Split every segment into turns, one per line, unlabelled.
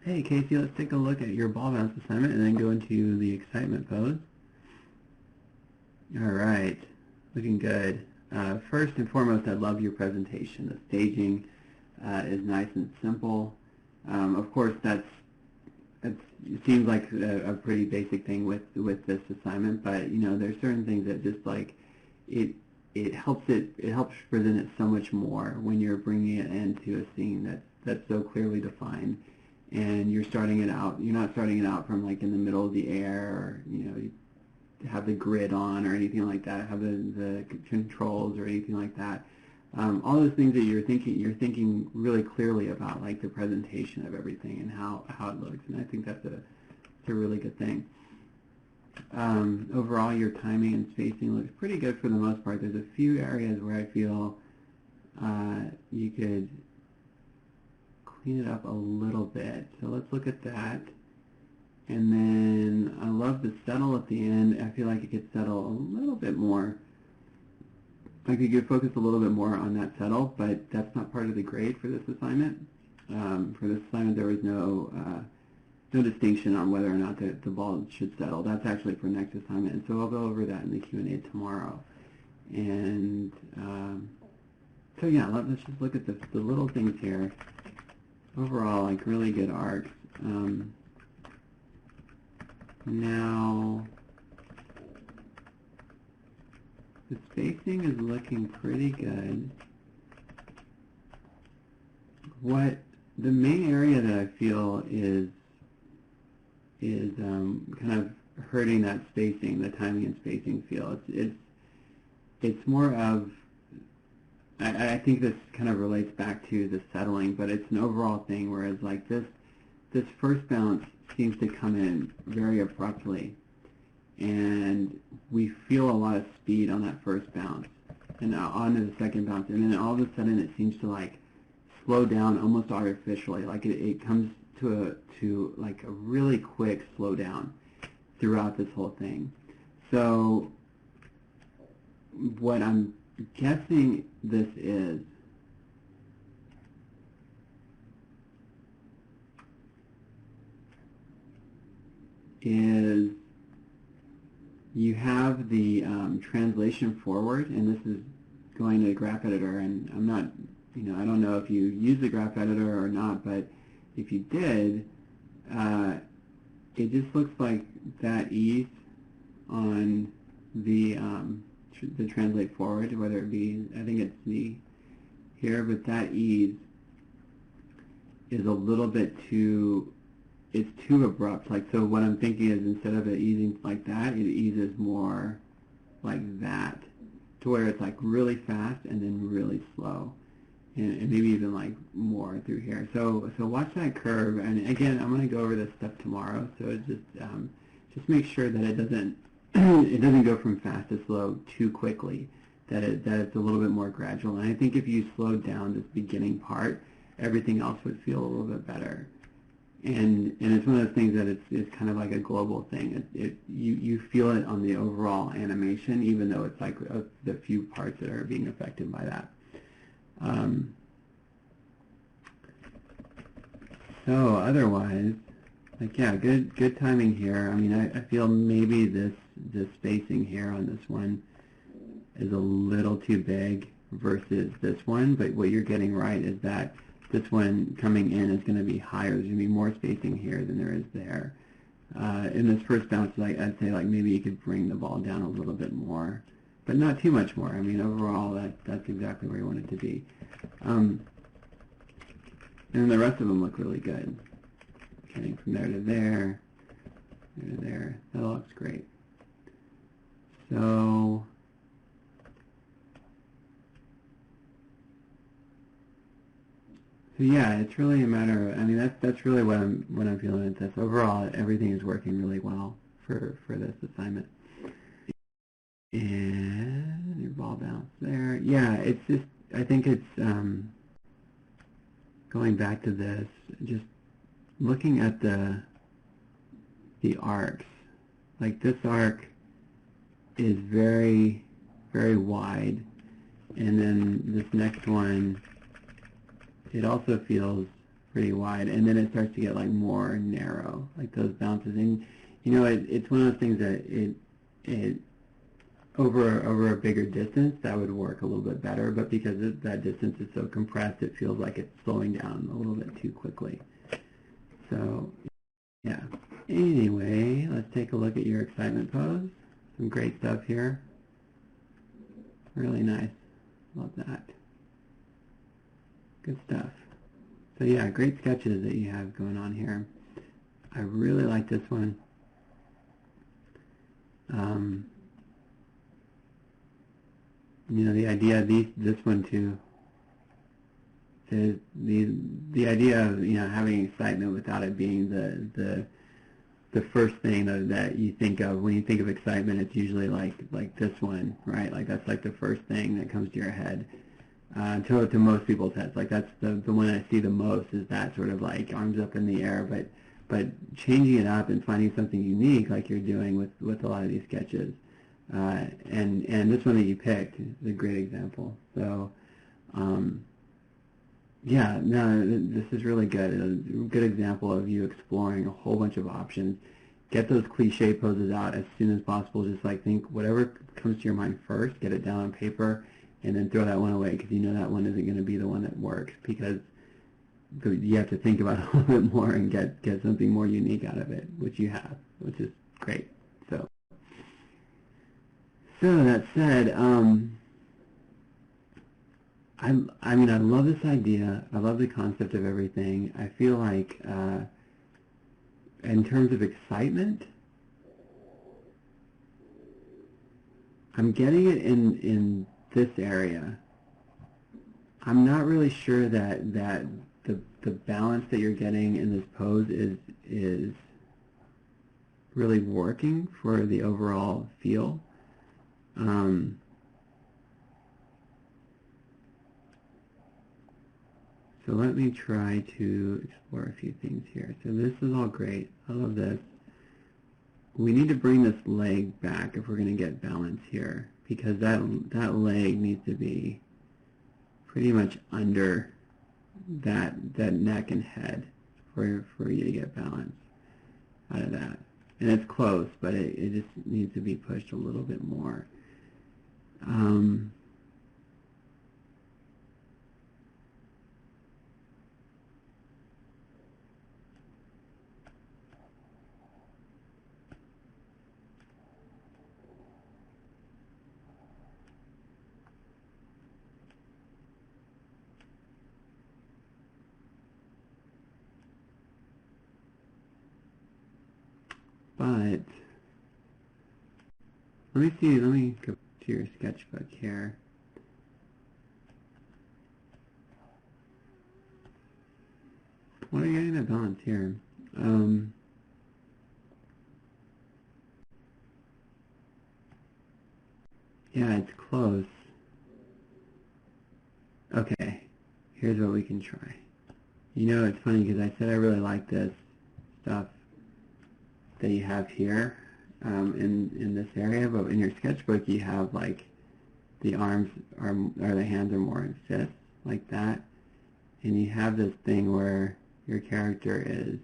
Hey Casey, let's take a look at your ball bounce assignment and then go into the excitement pose. Alright, looking good. First and foremost, I love your presentation. The staging is nice and simple. Of course, it seems like a pretty basic thing with this assignment, but you know, there's certain things that just like it helps present it so much more when you're bringing it into a scene that's so clearly defined, and you're starting it out. You're not starting it out from like in the middle of the air, or you know, you have the grid on or anything like that, have the controls or anything like that. All those things that you're thinking really clearly about, like the presentation of everything and how it looks, and I think that's a really good thing. Overall, your timing and spacing looks pretty good for the most part. There's a few areas where I feel you could clean it up a little bit. So let's look at that. And then I love the settle at the end. I feel like it could settle a little bit more. Like you could focus a little bit more on that settle, but that's not part of the grade for this assignment. For this assignment, there was no distinction on whether or not the ball should settle. That's actually for next assignment, and so I'll go over that in the Q&A tomorrow. And so yeah, let's just look at the little things here. Overall, like really good arcs. Now, the spacing is looking pretty good. What the main area that I feel is kind of hurting that spacing, the timing and spacing feel. It's more of, I think this kind of relates back to the settling, but it's an overall thing, whereas like this first bounce seems to come in very abruptly, and we feel a lot of speed on that first bounce and onto the second bounce, and then all of a sudden it seems to like slow down almost artificially, like it comes to like a really quick slowdown throughout this whole thing. So what I'm guessing this is you have the translation forward, and this is going to the graph editor, and I'm not, you know, I don't know if you use the graph editor or not, but if you did, it just looks like that ease on the translate forward, whether it be, I think it's the here, but that ease is a little bit too, it's too abrupt. Like, so what I'm thinking is, instead of it easing like that, it eases more like that, to where it's like really fast and then really slow, and maybe even like more through here. So watch that curve, and again, I'm going to go over this stuff tomorrow. So just make sure that it doesn't it doesn't go from fast to slow too quickly. That it's a little bit more gradual. And I think if you slowed down this beginning part, everything else would feel a little bit better. And it's one of those things that it's kind of like a global thing. You feel it on the overall animation, even though it's like the few parts that are being affected by that. So otherwise, like, yeah, good timing here. I mean, I feel maybe the spacing here on this one is a little too big versus this one, but what you're getting right is that this one coming in is going to be higher. There's going to be more spacing here than there is there. In this first bounce, like, I'd say like maybe you could bring the ball down a little bit more, but not too much more. I mean, overall, that's exactly where you want it to be. And then the rest of them look really good. Getting from there to there, there to there. That all looks great. So yeah, it's really a matter of, I mean, that's really what I'm feeling at this. Overall, everything is working really well for this assignment. And your ball bounce there. Yeah, it's just, I think it's going back to this, just looking at the arcs. Like, this arc is very, very wide, and then this next one, it also feels pretty wide, and then it starts to get like more narrow, like those bounces. And you know, it's one of those things that it over a bigger distance that would work a little bit better, but because that distance is so compressed, it feels like it's slowing down a little bit too quickly. So yeah. Anyway, let's take a look at your excitement pose. Some great stuff here. Really nice. Love that. Good stuff. So yeah, great sketches that you have going on here. I really like this one. You know, the idea of this one too is the idea of, you know, having excitement without it being the first thing that you think of when you think of excitement. It's usually like this one, right? Like that's like the first thing that comes to your head. To most people's heads, like that's the one I see the most, is that sort of like arms up in the air, but changing it up and finding something unique like you're doing with a lot of these sketches, and this one that you picked is a great example. So yeah, no, this is really good. A good example of you exploring a whole bunch of options. Get those cliche poses out as soon as possible. Just like think whatever comes to your mind first, get it down on paper, and then throw that one away, because you know that one isn't going to be the one that works, because you have to think about it a little bit more and get something more unique out of it, which you have, which is great. So that said, I mean, I love this idea. I love the concept of everything. I feel like in terms of excitement, I'm getting it in this area. I'm not really sure that the balance that you're getting in this pose is really working for the overall feel. So let me try to explore a few things here. So this is all great. I love this. We need to bring this leg back if we're going to get balance here, because that leg needs to be pretty much under that neck and head for you to get balance out of that. And it's close, but it just needs to be pushed a little bit more. But let me go to your sketchbook here. What are you getting that balance here? Yeah, it's close. Okay, here's what we can try. You know, it's funny because I said I really like this stuff that you have here in this area, but in your sketchbook you have like the arms or the hands are more in fists, like that, and you have this thing where your character is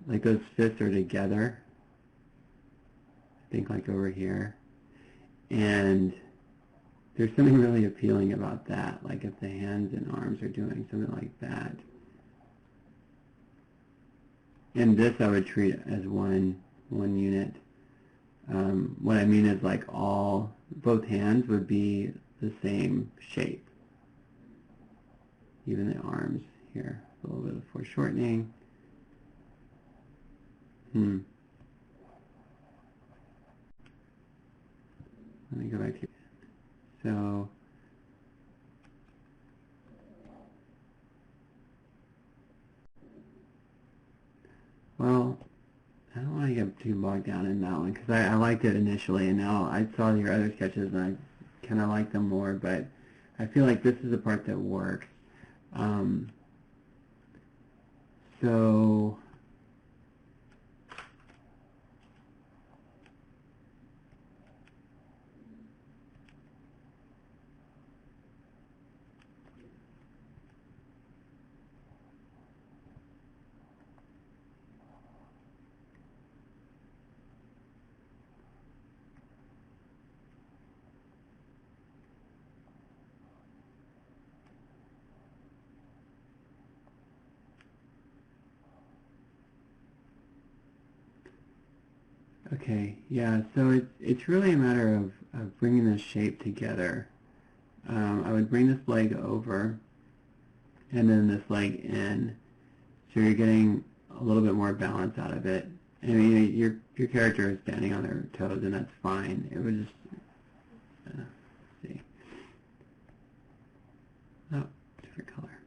like those fists are together, I think, like over here, and there's something really appealing about that, like if the hands and arms are doing something like that. And this I would treat as one unit. What I mean is like both hands would be the same shape. Even the arms here, a little bit of foreshortening. Let me go back to so. Well, I don't want to get too bogged down in that one because I liked it initially, and now I saw your other sketches and I kind of like them more, but I feel like this is the part that works. So Okay, yeah, so it's really a matter of bringing the shape together. I would bring this leg over and then this leg in, so you're getting a little bit more balance out of it. I mean, your character is standing on their toes, and that's fine. It would just let's see. Oh, different color.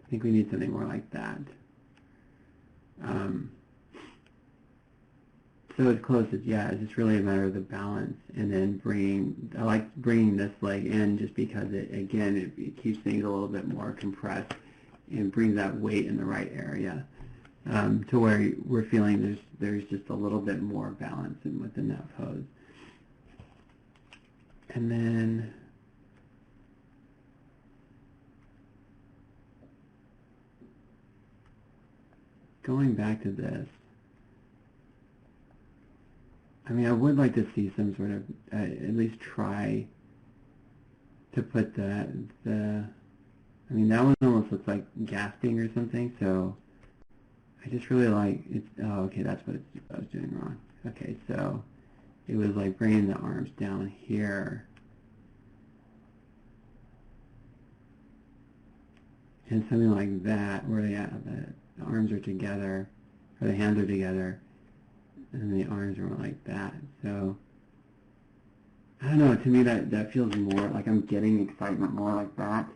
I think we need something more like that. So as close as, yeah, it's just really a matter of the balance, and then I like bringing this leg in just because it keeps things a little bit more compressed and brings that weight in the right area, to where we're feeling there's just a little bit more balance within that pose. And then going back to this, I mean, I would like to see some sort of, at least try to put I mean, that one almost looks like gasping or something, so I just really like, oh, okay, that's what I was doing wrong. Okay, so it was like bringing the arms down here, and something like that, where the arms are together, or the hands are together, and the arms are like that. So I don't know, to me that feels more like I'm getting excitement more like that.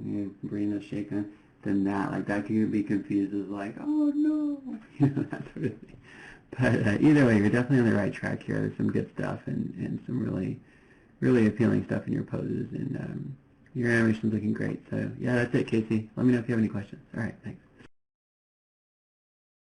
You bring the shape in than that. Like that could be confused as like, oh no, that sort of thing. But either way, you're definitely on the right track here. There's some good stuff and some really, really appealing stuff in your poses, and your animation's looking great. So yeah, that's it, Casey. Let me know if you have any questions. All right, thanks.